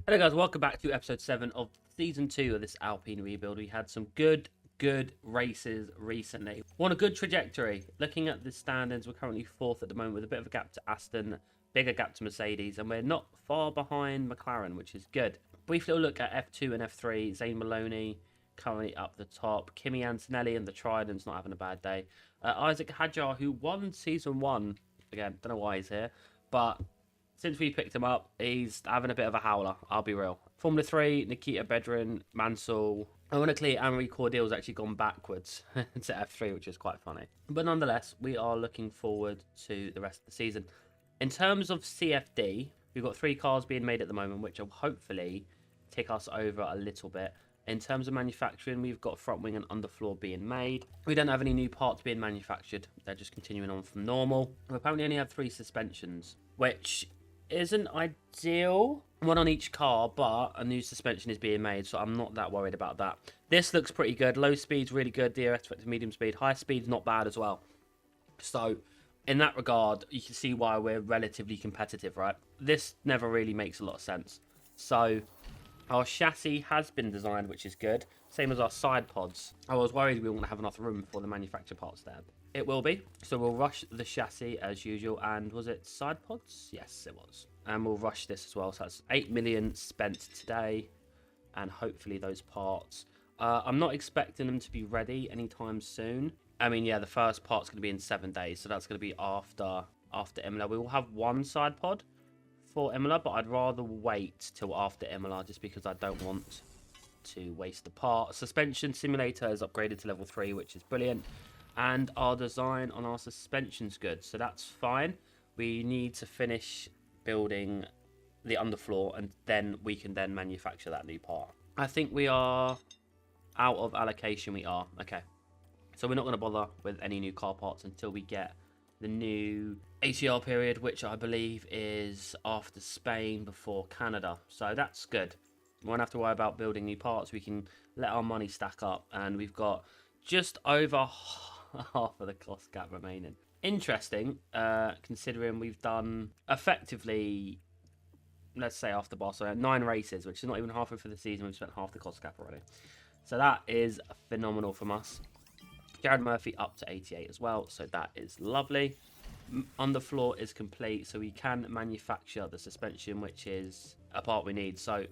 Hello guys, welcome back to episode 7 of season 2 of this Alpine rebuild. We had some good races recently. We're on a good trajectory. Looking at the standings, we're currently 4th at the moment with a bit of a gap to Aston, bigger gap to Mercedes, and we're not far behind McLaren, which is good. Brief little look at F2 and F3. Zane Maloney currently up the top. Kimi Antonelli and the Trident's not having a bad day. Isaac Hadjar, who won season 1, again, don't know why he's here, but since we picked him up, he's having a bit of a howler, I'll be real. Formula 3, Nikita Bedrin, Mansell. Ironically, Henri Cordeil's actually gone backwards to F3, which is quite funny. But nonetheless, we are looking forward to the rest of the season. In terms of CFD, we've got 3 cars being made at the moment, which will hopefully tick us over a little bit. In terms of manufacturing, we've got front wing and underfloor being made. We don't have any new parts being manufactured. They're just continuing on from normal. We apparently only have 3 suspensions, which isn't ideal. One on each car, but a new suspension is being made, so I'm not that worried about that. This looks pretty good. Low speed's really good. DRS to medium speed. High speed's not bad as well. So in that regard, you can see why we're relatively competitive, right? This never really makes a lot of sense. So our chassis has been designed, which is good. Same as our side pods. I was worried we wouldn't have enough room for the manufacturer parts there. It will be. So we'll rush the chassis as usual. And was it side pods? Yes, it was. And we'll rush this as well. So that's 8 million spent today. And hopefully those parts. I'm not expecting them to be ready anytime soon. I mean, yeah, the first part's going to be in 7 days. So that's going to be after Imola. We will have one side pod for Imola, but I'd rather wait till after Imola just because I don't want to waste the part. Suspension simulator is upgraded to level 3, which is brilliant. And our design on our suspension's good, so that's fine. We need to finish building the underfloor, and then we can then manufacture that new part. I think we are out of allocation. We are. Okay. So we're not going to bother with any new car parts until we get the new ATR period, which I believe is after Spain, before Canada. So that's good. We won't have to worry about building new parts. We can let our money stack up, and we've got just over half of the cost gap remaining. Interesting, considering we've done effectively, let's say after Barcelona, 9 races, which is not even halfway for the season. We've spent half the cost gap already. So that is phenomenal from us. Jared Murphy up to 88 as well, so that is lovely. Underfloor is complete, so we can manufacture the suspension, which is a part we need. So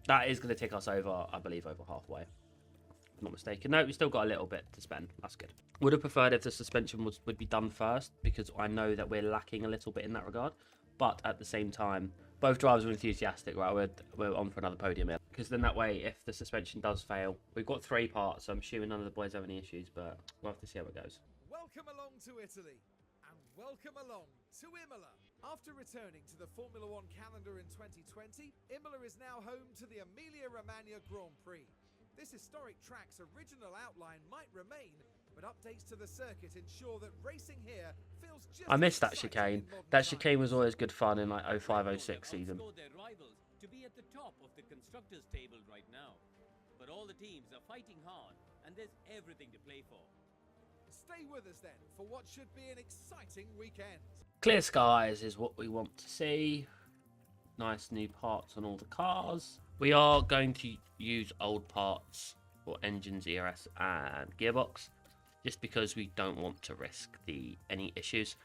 that is going to take us over, I believe, over halfway. If I'm not mistaken. No, we've still got a little bit to spend. That's good. Would have preferred if the suspension would be done first, because I know that we're lacking a little bit in that regard. But at the same time, both drivers are enthusiastic, right? We're on for another podium here. Because then that way, if the suspension does fail, we've got 3 parts, so I'm assuming none of the boys have any issues, but we'll have to see how it goes. Welcome along to Italy, and welcome along to Imola. After returning to the Formula 1 calendar in 2020, Imola is now home to the Emilia-Romagna Grand Prix. This historic track's original outline might remain, but updates to the circuit ensure that racing here feels just I missed that chicane. That chicane was always good fun in like 05-06 season. Their rivals to be at the top of the constructors table right now. But all the teams are fighting hard, and there's everything to play for. Stay with us then for what should be an exciting weekend. Clear skies is what we want to see. Nice new parts on all the cars. We are going to use old parts for engines, ERS and gearbox, just because we don't want to risk any issues.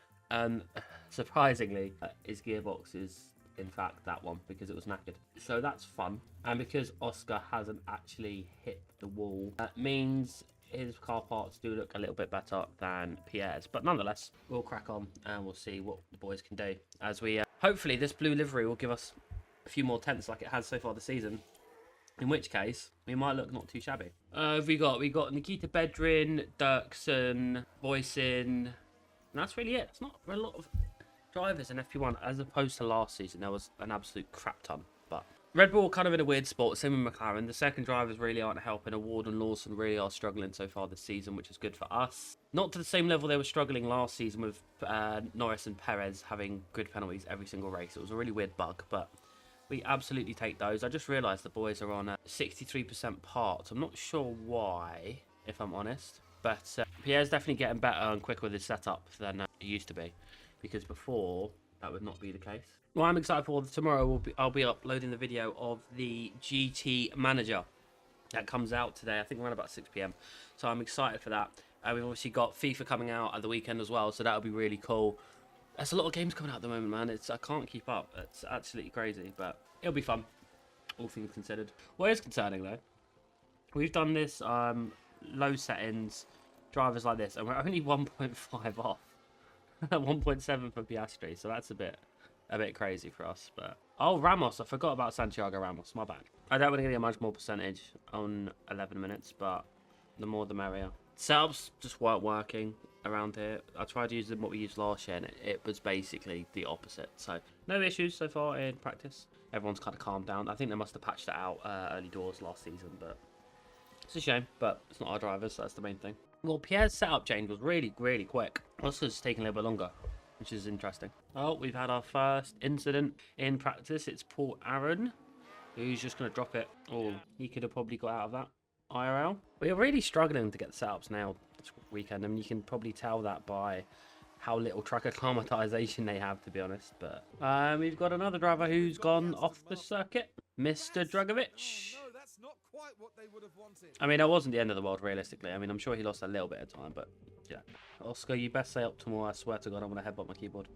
Surprisingly, his gearbox is in fact that one, because it was knackered. So that's fun. And because Oscar hasn't actually hit the wall, that means his car parts do look a little bit better than Pierre's. But nonetheless, we'll crack on and we'll see what the boys can do. As we hopefully this blue livery will give us a few more tenths like it has so far this season. In which case, we might look not too shabby. We got Nikita Bedrin, Dirksen, Boyson, and that's really it. It's not a lot of drivers in FP1 as opposed to last season. There was an absolute crap ton. But Red Bull kind of in a weird spot. Same with McLaren. The second drivers really aren't helping. Award and Lawson really are struggling so far this season, which is good for us. Not to the same level they were struggling last season with Norris and Perez having grid penalties every single race. It was a really weird bug, but we absolutely take those. I just realised the boys are on 63% parts. I'm not sure why, if I'm honest. But Pierre's definitely getting better and quicker with his setup than he used to be. Because before, that would not be the case. Well, I'm excited for tomorrow. I'll be uploading the video of the GT Manager that comes out today. I think around about 6 p.m. So I'm excited for that. We've obviously got FIFA coming out at the weekend as well, so that'll be really cool. There's a lot of games coming out at the moment, man. I can't keep up. It's absolutely crazy, but it'll be fun, all things considered. What is concerning though, we've done this low settings drivers like this, and we're only 1.5 off. 1.7 for Piastri, so that's a bit crazy for us. But oh, Ramos, I forgot about Santiago Ramos, my bad. I don't want to get a much more percentage on 11 minutes, but the more the merrier. Setups just weren't working around here. I tried using what we used last year, and it was basically the opposite. So no issues so far in practice. Everyone's kind of calmed down. I think they must have patched it out early doors last season, but it's a shame. But it's not our drivers, so that's the main thing. Well, Pierre's setup change was really quick. Oscar's taking a little bit longer, which is interesting. Oh, we've had our first incident in practice. It's Paul Aaron, who's just going to drop it. Oh, he could have probably got out of that IRL. We're really struggling to get the setups now this weekend. I mean, you can probably tell that by how little track acclimatization they have, to be honest. But we've got another driver who's gone off the circuit, Mr. Dragovic. I mean, that wasn't the end of the world, realistically. I mean, I'm sure he lost a little bit of time, but yeah. Oscar, you best say optimal. I swear to God, I'm going to headbutt my keyboard.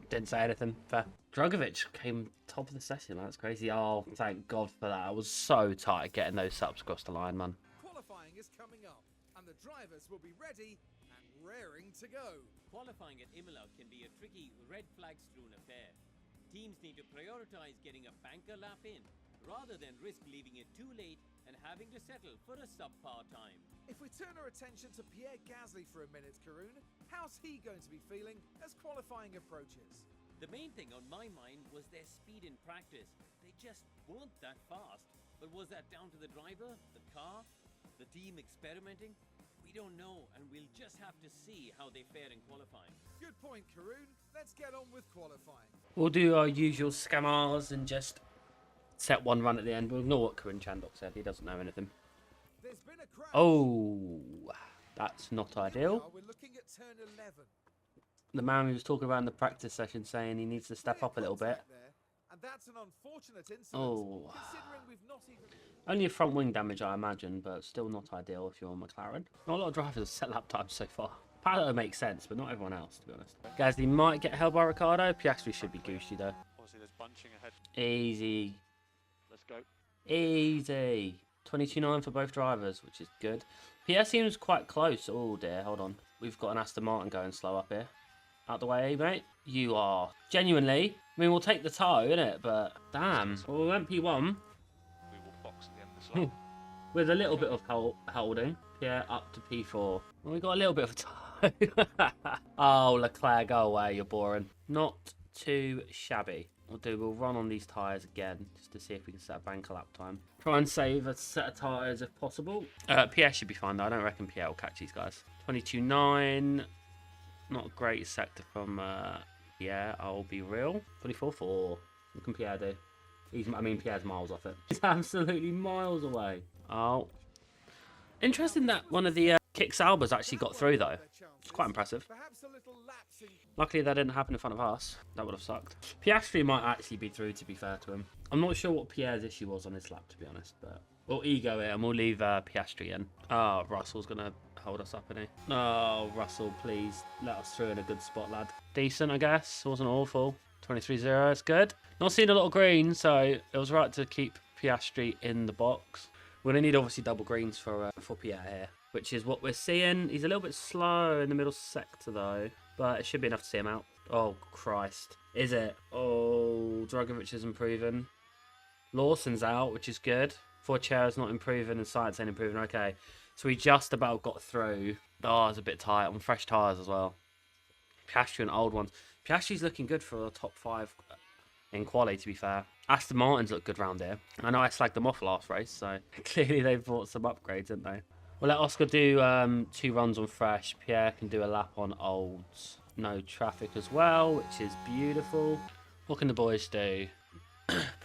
Didn't say anything. Fair. Dragovic came top of the session. That's crazy. Oh, thank God for that. I was so tight getting those subs across the line, man. Qualifying is coming up, and the drivers will be ready and raring to go. Qualifying at Imola can be a tricky red flag strewn affair. Teams need to prioritize getting a banker lap in, rather than risk leaving it too late and having to settle for a subpar time. If we turn our attention to Pierre Gasly for a minute, Karun, how's he going to be feeling as qualifying approaches? The main thing on my mind was their speed in practice. They just weren't that fast. But was that down to the driver, the car, the team experimenting? We don't know, and we'll just have to see how they fare in qualifying. Good point, Karun. Let's get on with qualifying. We'll do our usual scammers and just set one run at the end. We'll ignore what Karun Chandok said. He doesn't know anything. There's been a crash. Oh, that's not ideal. We're looking at turn 11. The man who was talking about in the practice session saying he needs to step up a little bit. And that's an unfortunate incident. Oh. Considering we've not even... Only a front wing damage, I imagine, but still not ideal if you're on McLaren. Not a lot of drivers have set lap times so far. Pato makes sense, but not everyone else, to be honest. Gasly might get held by Ricciardo. Piastri should be Gucci, though. Obviously, there's bunching ahead. Easy. Let's go. Easy. 22.9 for both drivers, which is good. PS seems quite close. Oh, dear. Hold on. We've got an Aston Martin going slow up here. Out the way, mate. You are. Genuinely. I mean, we'll take the toe, innit? But, damn. Well, we went P1. We will box at the end of this lap. With a little bit of holding. Yeah, up to P4. Well, we got a little bit of a toe. Oh, Leclerc, go away. You're boring. Not too shabby. We'll run on these tyres again, just to see if we can set a banker lap time. Try and save a set of tyres if possible. PS should be fine, though. I don't reckon PS will catch these guys. 22.9. Not a great sector from, yeah, I'll be real. 24.4. What can Pierre do? Pierre's miles off it. He's absolutely miles away. Oh. Interesting that one of the Kicks Albers actually got through, though. It's quite impressive. Luckily, that didn't happen in front of us. That would have sucked. Piastri might actually be through, to be fair to him. I'm not sure what Pierre's issue was on this lap, to be honest. But we'll ego it and we'll leave Piastri in. Oh, Russell's going to hold us up, isn't he? Oh, Russell, please let us through in a good spot, lad. Decent, I guess. Wasn't awful. 23.0, it's good. Not seeing a lot of green, so it was right to keep Piastri in the box. We're going to need, obviously, double greens for Pierre here, which is what we're seeing. He's a little bit slow in the middle sector, though, but it should be enough to see him out. Oh, Christ. Is it? Oh, Dragovic is improving. Lawson's out, which is good. Forchair's not improving and Science ain't improving. Okay, so we just about got through. Oh, it's a bit tight on fresh tyres as well. Piastri and old ones. Piastri's looking good for the top 5 in quali, to be fair. Aston Martins look good round here. I know I slagged them off last race, so clearly they've brought some upgrades, didn't they? We'll let Oscar do 2 runs on fresh. Pierre can do a lap on olds. No traffic as well, which is beautiful. What can the boys do?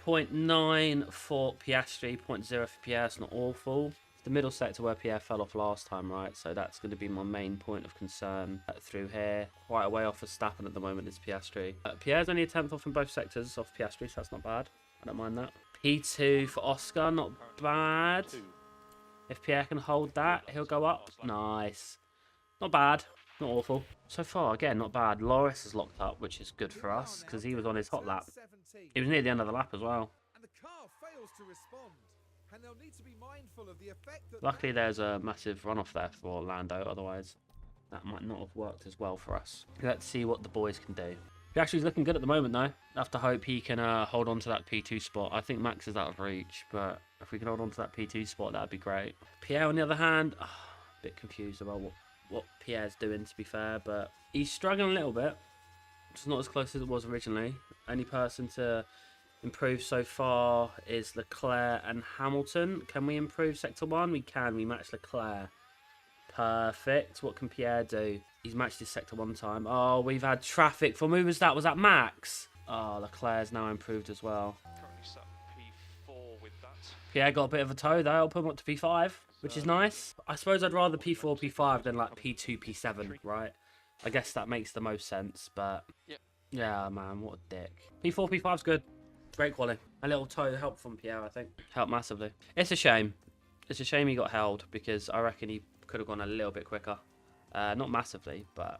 0.9 for Piastri, 0.0 for Pierre, it's not awful. It's the middle sector where Pierre fell off last time, right? So that's going to be my main point of concern through here. Quite a way off Verstappen at the moment is Piastri. Pierre's only a 10th off in both sectors off Piastri, so that's not bad. I don't mind that. P2 for Oscar, not bad. If Pierre can hold that, he'll go up. Nice. Not bad. Not awful. So far, again, not bad. Loris is locked up, which is good for us, because he was on his hot lap. He was near the end of the lap as well. And the car fails to respond. And they'll need to be mindful of the effect that Luckily, there's a massive runoff there for Lando, otherwise that might not have worked as well for us. Let's see what the boys can do. Piastri's looking good at the moment, though. I have to hope he can hold on to that P2 spot. I think Max is out of reach, but if we can hold on to that P2 spot, that'd be great. Pierre, on the other hand, a bit confused about what Pierre's doing, to be fair, but he's struggling a little bit. It's not as close as it was originally. Only person to improve so far is Leclerc and Hamilton. Can we improve Sector 1? We can. We match Leclerc. Perfect. What can Pierre do? He's matched his Sector 1 time. Oh, we've had traffic from... Who was that? Was that Max? Oh, Leclerc's now improved as well. Currently sat P4 with that. Pierre got a bit of a toe, though. I'll put him up to P5, which is nice. I suppose I'd rather P4, P5 than like P2, P7, right? I guess that makes the most sense, but... Yep. Yeah, man, what a dick. P4, P5's good. Great quality. A little toe helped from Pierre, I think. Helped massively. It's a shame. It's a shame he got held, because I reckon he could have gone a little bit quicker. Not massively, but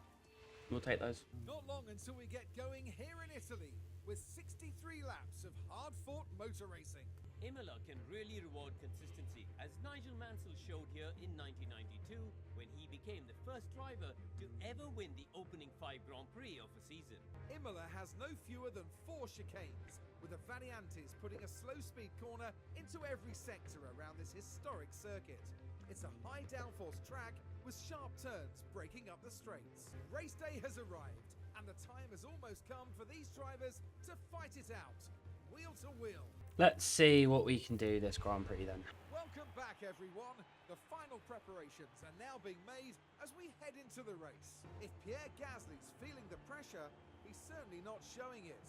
we'll take those. Not long until we get going here in Italy with 63 laps of hard-fought motor racing. Imola can really reward consistency, as Nigel Mansell showed here in 1992 when he became the first driver to ever win the opening 5 Grand Prix of a season. Imola has no fewer than 4 chicanes, with the Variantes putting a slow-speed corner into every sector around this historic circuit. It's a high downforce track with sharp turns breaking up the straights. Race day has arrived, and the time has almost come for these drivers to fight it out, wheel to wheel. Let's see what we can do this Grand Prix then. Welcome back, everyone. The final preparations are now being made as we head into the race. If Pierre Gasly's feeling the pressure, he's certainly not showing it.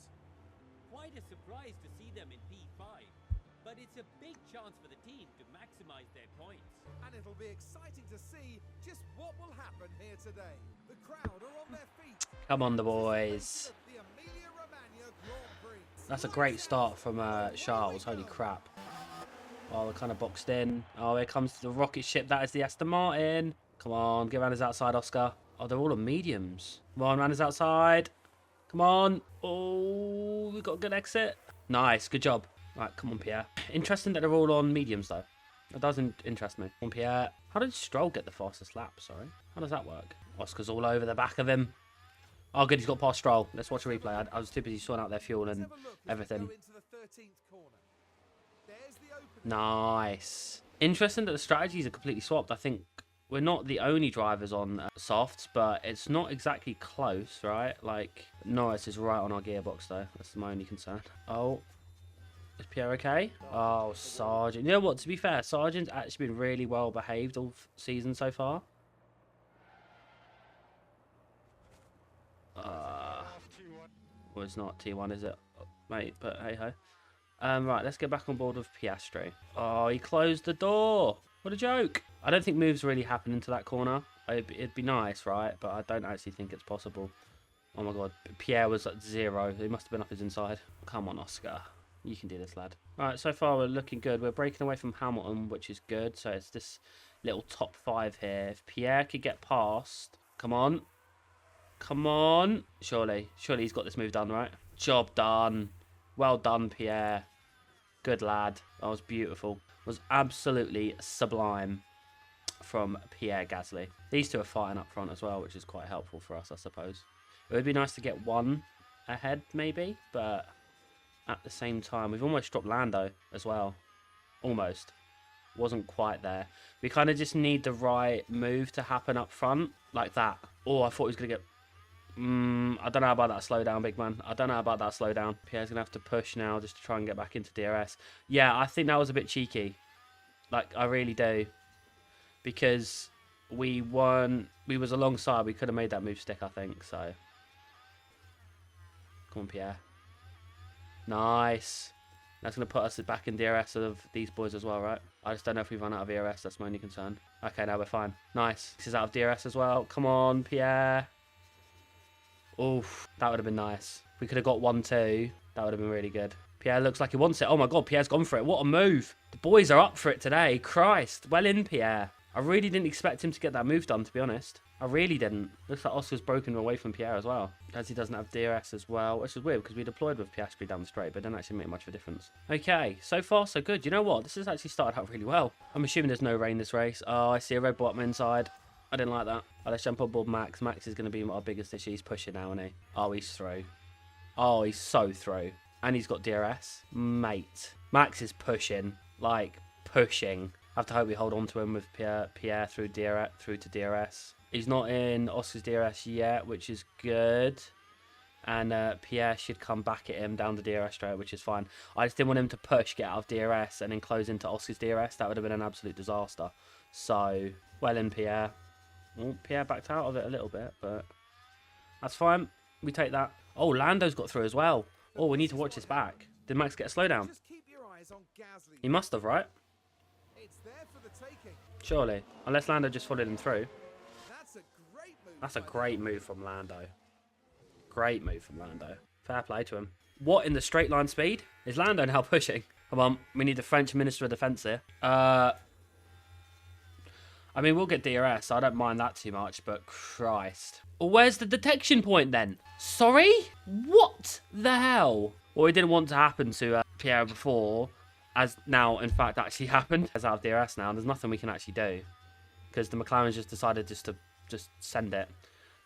Quite a surprise to see them in P5, but it's a big chance for the team to maximize their points. And it'll be exciting to see just what will happen here today. The crowd are on their feet. Come on, the boys. The Emilia-Romagna Grand Prix. That's a great start from Charles. Holy crap. Oh, we're kind of boxed in. Oh, here comes the rocket ship. That is the Aston Martin. Come on, get around his outside, Oscar. Oh, they're all on mediums. Come on, around his outside. Come on. Oh, we got a good exit. Nice, good job. Right, come on, Pierre. Interesting that they're all on mediums, though. That doesn't interest me. Come on, Pierre. How did Stroll get the fastest lap? Sorry. How does that work? Oscar's all over the back of him. Oh, good, he's got past Stroll. Let's watch a replay. I was too busy sorting out their fuel and everything. Nice. Interesting that the strategies are completely swapped. I think we're not the only drivers on softs, but it's not exactly close, right? Like, Norris is right on our gearbox, though. That's my only concern. Oh. Is Pierre okay? Oh, Sargent. You know what? To be fair, Sargent's actually been really well behaved all season so far. Well, it's not T1, is it? Mate, but hey-ho. Right, let's get back on board with Piastri. Oh, he closed the door. What a joke. I don't think moves really happen into that corner. It'd be nice, right? But I don't actually think it's possible. Oh, my God. Pierre was at 0. He must have been up his inside. Come on, Oscar. You can do this, lad. All right, so far we're looking good. We're breaking away from Hamilton, which is good. So it's this little top 5 here. If Pierre could get past... Come on. Come on. Surely he's got this move done, right? Job done. Well done, Pierre. Good lad. That was beautiful. It was absolutely sublime from Pierre Gasly. These two are fighting up front as well, which is quite helpful for us, I suppose. It would be nice to get one ahead, maybe, but at the same time, we've almost dropped Lando as well. Almost. Wasn't quite there. We kind of just need the right move to happen up front, like that. Oh, I thought he was going to get... I don't know about that slowdown, big man. I don't know about that slowdown. Pierre's going to have to push now just to try and get back into DRS. Yeah, I think that was a bit cheeky. Like, I really do. Because we was alongside. We could have made that move stick, I think. So, come on, Pierre. Nice. That's going to put us back in DRS of these boys as well, right? I just don't know if we've run out of ERS. That's my only concern. Okay, now we're fine. Nice. This is out of DRS as well. Come on, Pierre. Oof, that would have been nice. If we could have got 1-2, that would have been really good. Pierre looks like he wants it. Oh my God, Pierre's gone for it. What a move. The boys are up for it today. Christ. Well in, Pierre. I really didn't expect him to get that move done, to be honest. I really didn't. Looks like Oscar's broken away from Pierre as well. As he doesn't have DRS as well, which is weird because we deployed with Piastri down the straight, but it didn't actually make much of a difference. Okay, so far so good. You know what? This has actually started out really well. I'm assuming there's no rain this race. Oh, I see a red bottom inside. I didn't like that. Oh, let's jump on board Max. Max is going to be our biggest issue. He's pushing now, isn't he? Oh, he's through. Oh, he's so through. And he's got DRS. Mate. Max is pushing. Like, pushing. I have to hope we hold on to him with Pierre through to DRS. He's not in Oscar's DRS yet, which is good. And Pierre should come back at him down the DRS straight, which is fine. I just didn't want him to push, get out of DRS, and then close into Oscar's DRS. That would have been an absolute disaster. So, well in Pierre. Well, Pierre backed out of it a little bit, but that's fine. We take that. Oh, Lando's got through as well. Oh, we need to watch this back. Did Max get a slowdown? Just keep your eyes on Gasly. He must have, right? It's there for the taking. Surely. Unless Lando just followed him through. That's a great move. That's a by great move from Lando. Great move from Lando. Fair play to him. What in the straight line speed? Is Lando now pushing? Come on, we need the French Minister of Defence here. I mean, we'll get DRS, so I don't mind that too much, but Christ. Well, where's the detection point then? Sorry? What the hell? Well, it didn't want to happen to Pierre before, as now, in fact, actually happened. It's out of DRS now, there's nothing we can actually do. Because the McLaren's just decided to send it.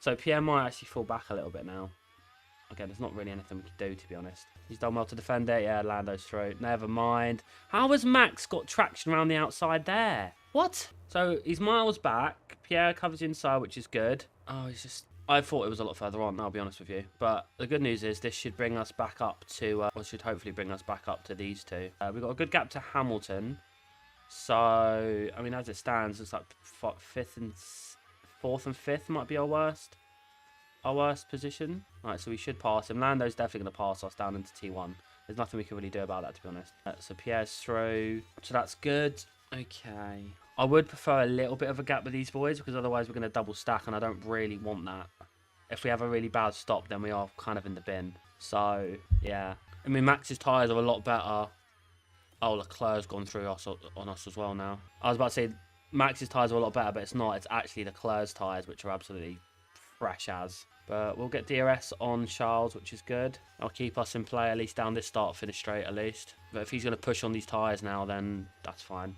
So Pierre might actually fall back a little bit now. Again, there's not really anything we can do, to be honest. He's done well to defend it. Yeah, Lando's through. Never mind. How has Max got traction around the outside there? What? So he's miles back. Pierre covers the inside, which is good. Oh, he's just... I thought it was a lot further on, I'll be honest with you. But the good news is this should bring us back up to... or should hopefully bring us back up to these two. We've got a good gap to Hamilton. So, I mean, as it stands, it's like fourth and fifth might be our worst position. Right, so we should pass him. Lando's definitely going to pass us down into T1. There's nothing we can really do about that, to be honest. So Pierre's through. So that's good. Okay. I would prefer a little bit of a gap with these boys because otherwise we're going to double stack and I don't really want that. If we have a really bad stop, then we are kind of in the bin. So, yeah. I mean, Max's tyres are a lot better. Oh, Leclerc's gone through us on us as well now. I was about to say Max's tyres are a lot better, but it's not. It's actually Leclerc's tyres, which are absolutely fresh as. But we'll get DRS on Charles, which is good. I'll keep us in play, at least down this start-finish straight, at least. But if he's going to push on these tyres now, then that's fine.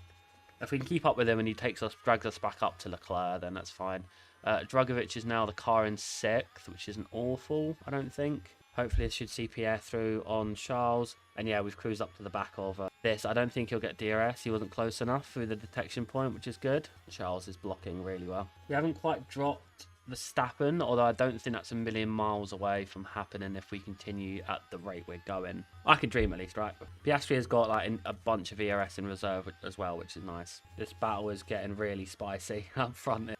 If we can keep up with him and he drags us back up to Leclerc, then that's fine. Drugovich is now the car in 6th, which isn't awful, I don't think. Hopefully it should see Pierre through on Charles. And yeah, we've cruised up to the back of this. I don't think he'll get DRS. He wasn't close enough through the detection point, which is good. Charles is blocking really well. We haven't quite dropped Verstappen, although I don't think that's a million miles away from happening if we continue at the rate we're going. I can dream at least, right? Piastri has got like a bunch of ERS in reserve as well, which is nice. This battle is getting really spicy up front.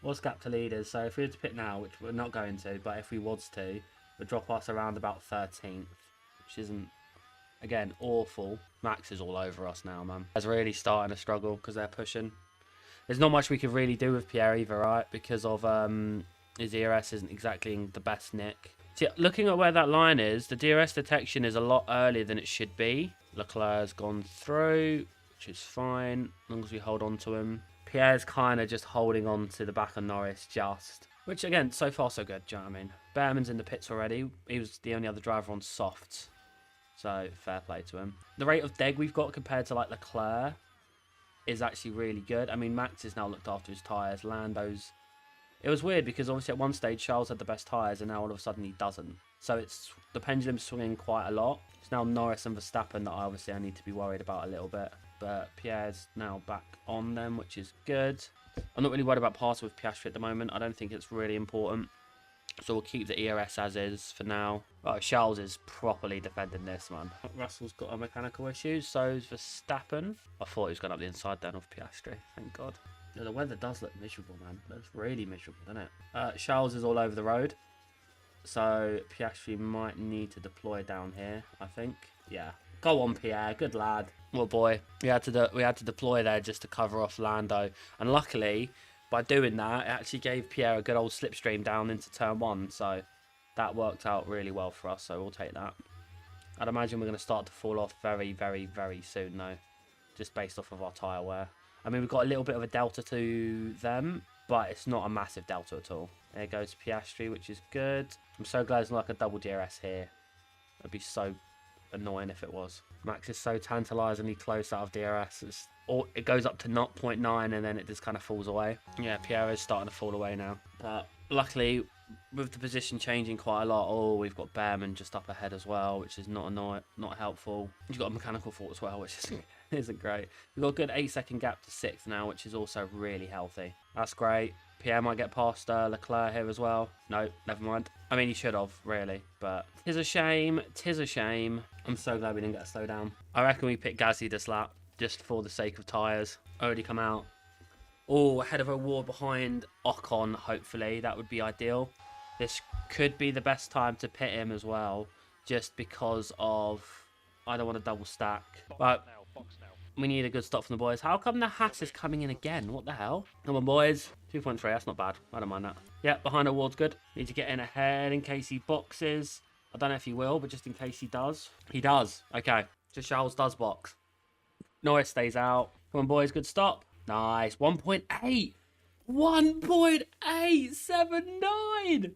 What's gap to leaders? So if we were to pit now, which we're not going to, but if we was to, would drop us around about 13th, which isn't, again, awful. Max is all over us now, man. It's really starting to struggle because they're pushing. There's not much we could really do with Pierre either, right? Because of his ERS isn't exactly in the best nick. See, looking at where that line is, the DRS detection is a lot earlier than it should be. Leclerc's gone through, which is fine, as long as we hold on to him. Pierre's kind of just holding on to the back of Norris just. Which, again, so far so good, do you know what I mean? Behrman's in the pits already. He was the only other driver on softs. So, fair play to him. The rate of deg we've got compared to, like, Leclerc is actually really good. I mean, Max has now looked after his tyres. Lando's... It was weird because obviously at one stage Charles had the best tyres and now all of a sudden he doesn't. So it's the pendulum's swinging quite a lot. It's now Norris and Verstappen that I need to be worried about a little bit. But Pierre's now back on them, which is good. I'm not really worried about passing with Piastri at the moment. I don't think it's really important. So we'll keep the ERS as is for now. Oh, Charles is properly defending this, man. Russell's got a mechanical issues, so is Verstappen. I thought he was going up the inside then of Piastri, thank God. Yeah, the weather does look miserable, man. That's really miserable, doesn't it? Charles is all over the road. So Piastri might need to deploy down here, I think. Yeah. Go on, Pierre. Good lad. Well, boy, we had to deploy there just to cover off Lando, and luckily, by doing that, it actually gave Pierre a good old slipstream down into turn 1. So that worked out really well for us. So we'll take that. I'd imagine we're going to start to fall off very, very, very soon, though, just based off of our tyre wear. I mean, we've got a little bit of a delta to them, but it's not a massive delta at all. There goes Piastri, which is good. I'm so glad it's not like a double DRS here. It'd be so annoying if it was. Max is so tantalisingly close out of DRS. It goes up to 0.9 and then it just kind of falls away. Yeah, Pierre is starting to fall away now. But luckily, with the position changing quite a lot, we've got Behrman just up ahead as well, which is not helpful. You've got a mechanical fault as well, which isn't great. We've got a good 8-second gap to 6th now, which is also really healthy. That's great. Pierre might get past Leclerc here as well. No, never mind. I mean, he should have, really, but tis a shame. Tis a shame. I'm so glad we didn't get a slow down. I reckon we picked Gasly this lap, just for the sake of tyres. Already come out. Oh, ahead of a war behind Ocon, hopefully. That would be ideal. This could be the best time to pit him as well, just because of... I don't want to double stack. But we need a good stop from the boys. How come the Haas is coming in again? What the hell? Come on, boys. 2.3, that's not bad. I don't mind that. Yeah, behind the ward's good. Need to get in ahead in case he boxes. I don't know if he will, but just in case he does. He does. Okay. Just Charles does box. Norris stays out. Come on, boys. Good stop. Nice. 1.8. 1.879.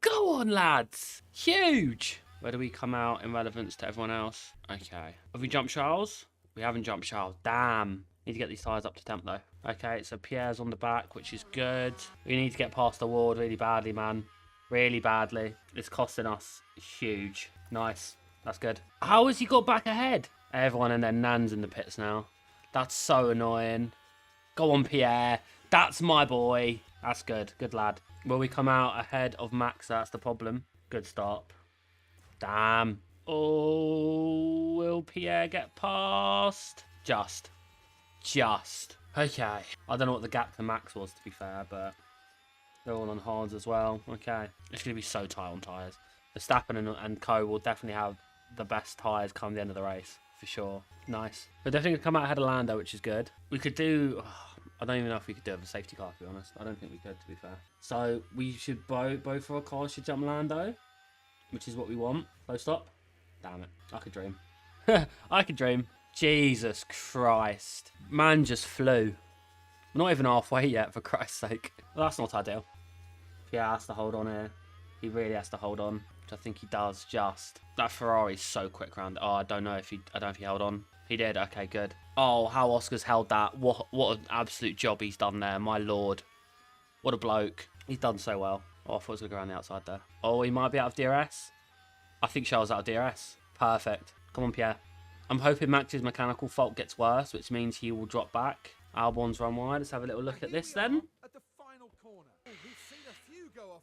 Go on, lads. Huge. Where do we come out in relevance to everyone else? Okay. Have we jumped Charles? We haven't jumped Charles. Damn. Need to get these tyres up to temp, though. Okay, so Pierre's on the back, which is good. We need to get past the ward really badly, man. Really badly. It's costing us huge. Nice. That's good. How has he got back ahead? Everyone and their nans in the pits now. That's so annoying. Go on, Pierre. That's my boy. That's good. Good lad. Will we come out ahead of Max? That's the problem. Good stop. Damn. Oh, will Pierre get past? Just. Okay. I don't know what the gap to Max was, to be fair, but they're all on hards as well. Okay. It's going to be so tight on tyres. Verstappen and Co will definitely have the best tyres come the end of the race, for sure. Nice. We're definitely going to come out ahead of Lando, which is good. We could do... I don't even know if we could do it with a safety car, to be honest. I don't think we could, to be fair. So we should both of our cars should jump Lando, which is what we want. Close stop. Damn it. I could dream. I could dream. Jesus Christ. Man just flew. We're not even halfway yet, for Christ's sake. Well, that's not ideal. Pierre has to hold on here. He really has to hold on, which I think he does just. That Ferrari's so quick round. Oh, I don't know if he held on. He did. Okay, good. Oh, how Oscar's held that. What an absolute job he's done there. My lord. What a bloke. He's done so well. Oh, I thought he was going to go around the outside there. Oh, he might be out of DRS. I think Charles out of DRS. Perfect. Come on, Pierre. I'm hoping Max's mechanical fault gets worse, which means he will drop back. Albon's run wide. Let's have a little look at this then.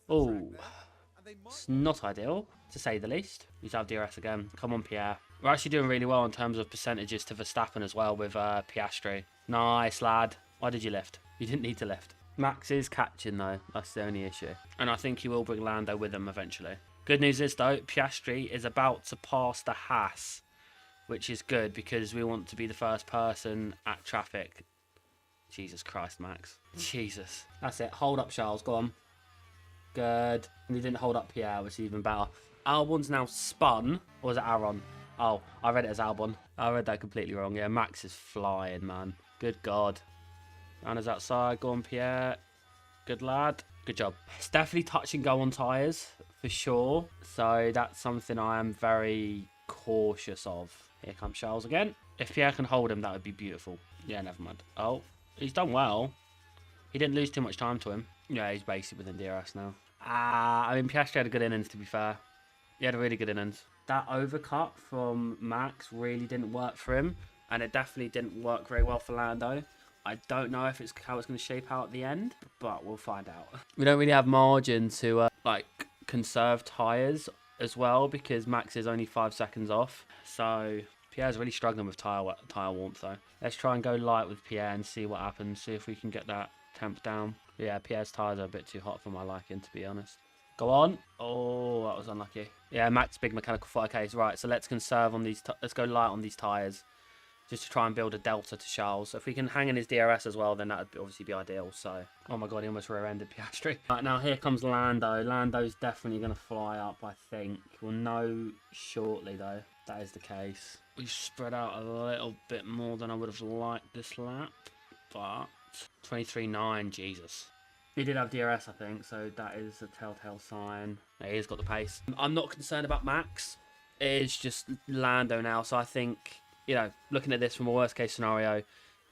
Oh, it's not ideal, to say the least. He's out of DRS again. Come on, Pierre. We're actually doing really well in terms of percentages to Verstappen as well with Piastri. Nice, lad. Why did you lift? You didn't need to lift. Max is catching, though. That's the only issue. And I think he will bring Lando with him eventually. Good news is, though, Piastri is about to pass the Haas, which is good because we want to be the first person at traffic. Jesus Christ, Max. Jesus. That's it. Hold up, Charles. Go on. Good. And he didn't hold up Pierre, which is even better. Albon's now spun. Or was it Aaron? Oh, I read it as Albon. I read that completely wrong. Yeah, Max is flying, man. Good God. Anna's outside. Go on, Pierre. Good lad. Good job. It's definitely touch and go on tyres, for sure. So that's something I am very cautious of. Here comes Charles again. If Pierre can hold him, that would be beautiful. Yeah, never mind. Oh, he's done well. He didn't lose too much time to him. Yeah, he's basically within DRS now. I mean, Piastri had a good innings, to be fair. He had a really good innings. That overcut from Max really didn't work for him, and it definitely didn't work very well for Lando. I don't know if it's how it's going to shape out at the end, but we'll find out. We don't really have margin to conserve tyres as well because Max is only 5 seconds off. So Pierre's really struggling with tyre warmth though. Let's try and go light with Pierre and see what happens. See if we can get that temp down. Yeah, Pierre's tyres are a bit too hot for my liking, to be honest. Go on. Oh, that was unlucky. Yeah, max big mechanical fire case. Right, so let's conserve on these. Let's go light on these tyres. Just to try and build a delta to Charles. So if we can hang in his DRS as well, then that would obviously be ideal. So, oh my god, he almost rear-ended Piastri. Right, now here comes Lando. Lando's definitely going to fly up, I think. We'll know shortly, though. That is the case. We've spread out a little bit more than I would have liked this lap. But 23.9, Jesus. He did have DRS, I think, so that is a telltale sign. Yeah, he's got the pace. I'm not concerned about Max. It's just Lando now, so I think... You know, looking at this from a worst case scenario,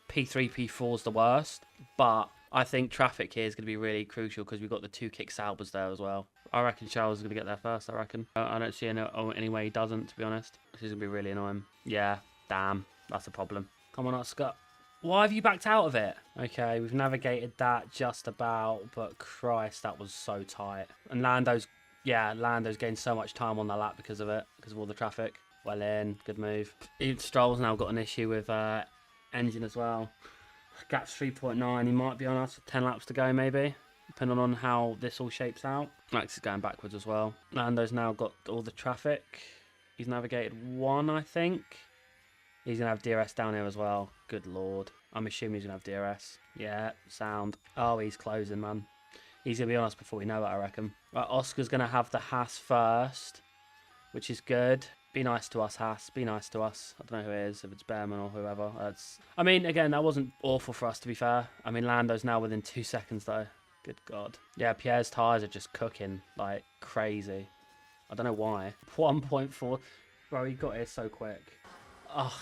P3, P4 is the worst. But I think traffic here is going to be really crucial because we've got the 2 kick Saubers there as well. I reckon Charles is going to get there first, I reckon. I don't see any way he doesn't, to be honest. This is going to be really annoying. Yeah, damn. That's a problem. Come on, Oscar. Why have you backed out of it? Okay, we've navigated that just about. But Christ, that was so tight. And Lando's gained so much time on the lap because of it. Because of all the traffic. Well in, good move. Even Stroll's now got an issue with engine as well. Gap's 3.9, he might be on us with 10 laps to go maybe, depending on how this all shapes out. Max is going backwards as well. Lando's now got all the traffic. He's navigated 1, I think. He's going to have DRS down here as well. Good lord. I'm assuming he's going to have DRS. Yeah, sound. Oh, he's closing, man. He's going to be on us before we know it, I reckon. Right, Oscar's going to have the Haas first, which is good. Be nice to us, Haas. Be nice to us. I don't know who it is, if it's Behrman or whoever. I mean, again, that wasn't awful for us, to be fair. I mean, Lando's now within 2 seconds, though. Good God. Yeah, Pierre's tyres are just cooking like crazy. I don't know why. 1.4. Bro, he got here so quick. Oh,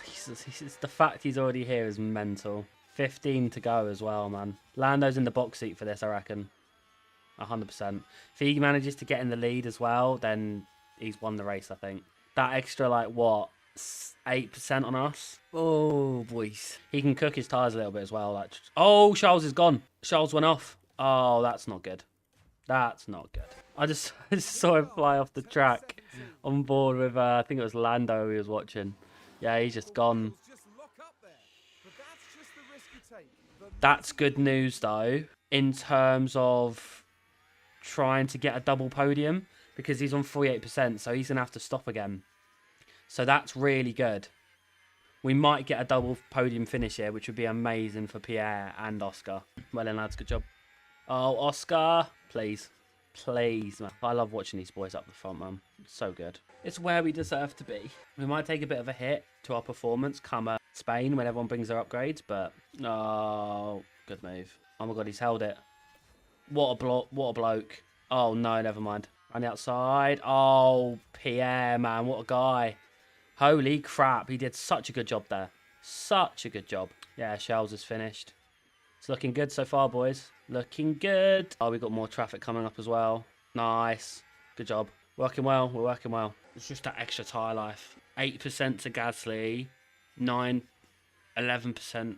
the fact he's already here is mental. 15 to go as well, man. Lando's in the box seat for this, I reckon. 100%. If he manages to get in the lead as well, then he's won the race, I think. That extra, like, what, 8% on us? Oh, boys. He can cook his tyres a little bit as well. Like, oh, Charles is gone. Charles went off. Oh, that's not good. That's not good. I just saw him fly off the track on board with, I think it was Lando he was watching. Yeah, he's just gone. That's good news, though, in terms of trying to get a double podium. Because he's on 48%, so he's going to have to stop again. So that's really good. We might get a double podium finish here, which would be amazing for Pierre and Oscar. Well then, lads, good job. Oh, Oscar. Please. Please, man. I love watching these boys up the front, man. So good. It's where we deserve to be. We might take a bit of a hit to our performance come Spain when everyone brings their upgrades, but... Oh, good move. Oh my God, he's held it. What a bloke. Oh, no, never mind. On the outside. Oh, Pierre, man. What a guy. Holy crap. He did such a good job there. Such a good job. Yeah, Charles is finished. It's looking good so far, boys. Looking good. Oh, we got more traffic coming up as well. Nice. Good job. Working well. We're working well. It's just that extra tyre life. 8% to Gasly. 11%. 8%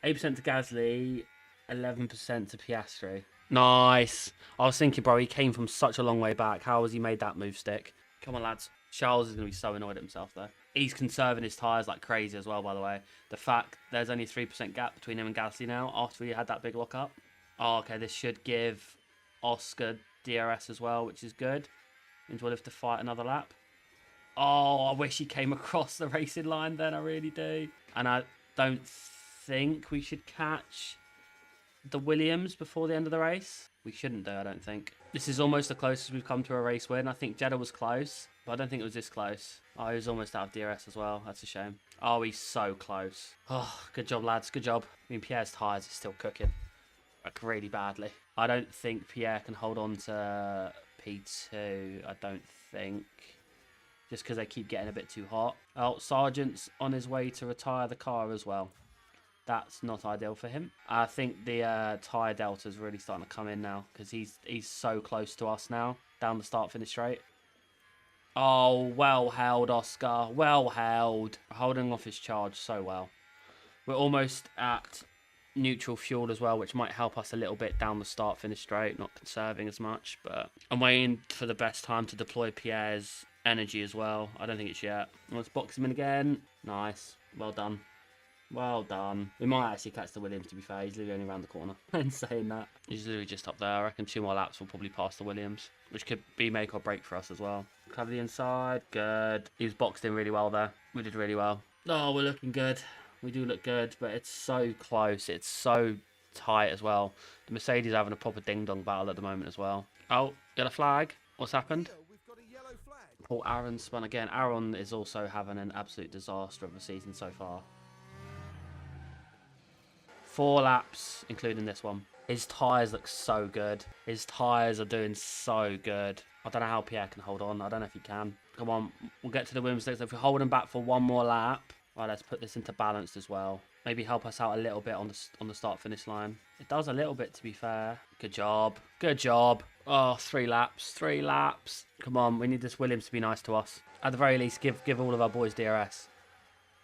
to Gasly. 11% to Piastri. Nice. I was thinking, bro, he came from such a long way back. How has he made that move stick? Come on, lads. Charles is going to be so annoyed at himself, though. He's conserving his tyres like crazy as well, by the way. The fact there's only 3% gap between him and Gasly now after he had that big lock-up. Oh, okay, this should give Oscar DRS as well, which is good. Means we'll have to fight another lap. Oh, I wish he came across the racing line then, I really do. And I don't think we should catch the Williams before the end of the race. We shouldn't do, I don't think. This is almost the closest we've come to a race win. I think Jeddah was close, but I don't think it was this close. Oh, he was almost out of DRS as well. That's a shame. Oh, he's so close. Oh, good job, lads. Good job. I mean, Pierre's tyres are still cooking. Like, really badly. I don't think Pierre can hold on to P2. I don't think. Just because they keep getting a bit too hot. Oh, Sargent's on his way to retire the car as well. That's not ideal for him. I think the tyre delta is really starting to come in now because he's so close to us now down the start-finish straight. Oh, well held, Oscar. Well held. Holding off his charge so well. We're almost at neutral fuel as well, which might help us a little bit down the start-finish straight. Not conserving as much, but I'm waiting for the best time to deploy Pierre's energy as well. I don't think it's yet. Let's box him in again. Nice. Well done. Well done. We might actually catch the Williams, to be fair. He's literally only around the corner. And saying that, he's literally just up there. I reckon 2 more laps will probably pass the Williams, which could be make or break for us as well. Cover the inside. Good. He was boxed in really well there. We did really well. Oh, we're looking good. We do look good, but it's so close. It's so tight as well. The Mercedes are having a proper ding-dong battle at the moment as well. Oh, got a flag. What's happened? Here we've got a yellow flag. Poor Aaron spun again. Aaron is also having an absolute disaster of a season so far. 4 laps, including this one. His tyres look so good. His tyres are doing so good. I don't know how Pierre can hold on. I don't know if he can. Come on, we'll get to the Williams next. If we're holding back for 1 more lap, right, let's put this into balance as well. Maybe help us out a little bit on the start-finish line. It does a little bit, to be fair. Good job. Good job. Oh, 3 laps. 3 laps. Come on, we need this Williams to be nice to us. At the very least, give all of our boys DRS.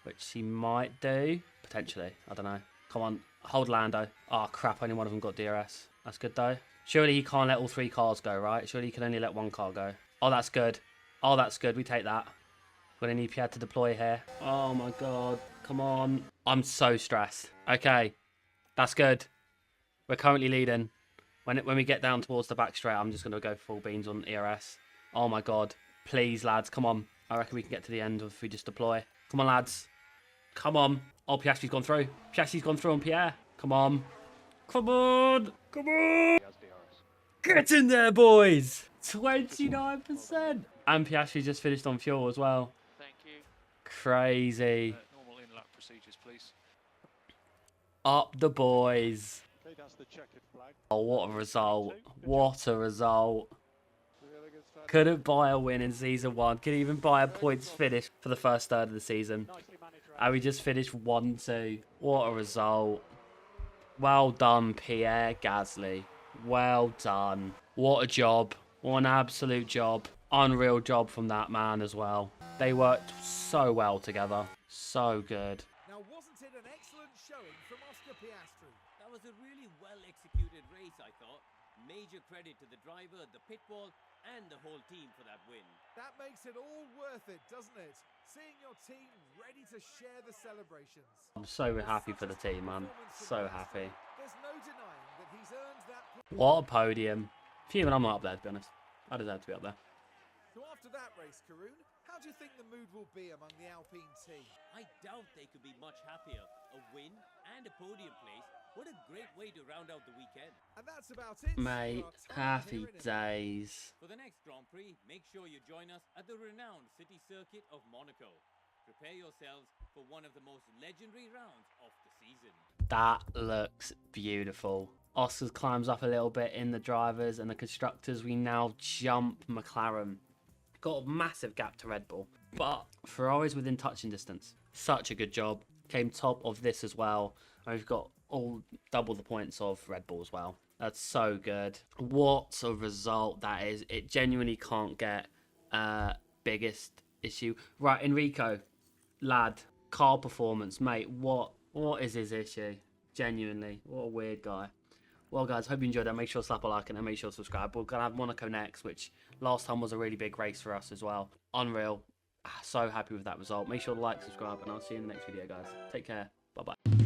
Which he might do. Potentially. I don't know. Come on. Hold Lando. Oh, crap. Only one of them got DRS. That's good, though. Surely he can't let all 3 cars go, right? Surely he can only let 1 car go. Oh, that's good. Oh, that's good. We take that. We're going to need Pierre to deploy here. Oh, my God. Come on. I'm so stressed. Okay. That's good. We're currently leading. When we get down towards the back straight, I'm just going to go full beans on ERS. Oh, my God. Please, lads. Come on. I reckon we can get to the end if we just deploy. Come on, lads. Come on. Oh, Piastri's gone through. Piastri's gone through on Pierre. Come on. Come on. Come on. Get in there, boys. 29%. And Piastri just finished on fuel as well. Thank you. Crazy. Normal in-lap procedures, please. Up the boys. Okay, that's the checkered flag. Oh, what a result. What a result. Couldn't buy a win in season 1. Couldn't even buy a points finish for the first third of the season. And we just finished 1-2. What a result. Well done, Pierre Gasly. Well done. What a job. What an absolute job. Unreal job from that man as well. They worked so well together. So good. Now, wasn't it an excellent showing from Oscar Piastri? That was a really well-executed race, I thought. Major credit to the driver, the pit wall, and the whole team for that win. That makes it all worth it, doesn't it? Seeing your team ready to share the celebrations. I'm so happy for the team, man. So happy. There's no denying that he's earned that. What a podium. Phew, I'm not up there, to be honest. I deserve to be up there. So after that race, Karun, how do you think the mood will be among the Alpine team? I doubt they could be much happier. A win and a podium place. What a great way to round out the weekend. And that's about it. Mate, for our time happy here in days. For the next Grand Prix, make sure you join us at the renowned city circuit of Monaco. Prepare yourselves for one of the most legendary rounds of the season. That looks beautiful. Oscar climbs up a little bit in the drivers and the constructors. We now jump McLaren. Got a massive gap to Red Bull, but Ferrari's within touching distance. Such a good job. Came top of this as well. And we've got all double the points of Red Bull as well. That's so good. What a result that is. It genuinely can't get biggest issue. Right, Enrico, lad, car performance, mate. What is his issue? Genuinely, what a weird guy. Well, guys, hope you enjoyed that. Make sure to slap a like and make sure to subscribe. We're going to have Monaco next, which last time was a really big race for us as well. Unreal. So happy with that result. Make sure to like, subscribe, and I'll see you in the next video, guys. Take care. Bye-bye.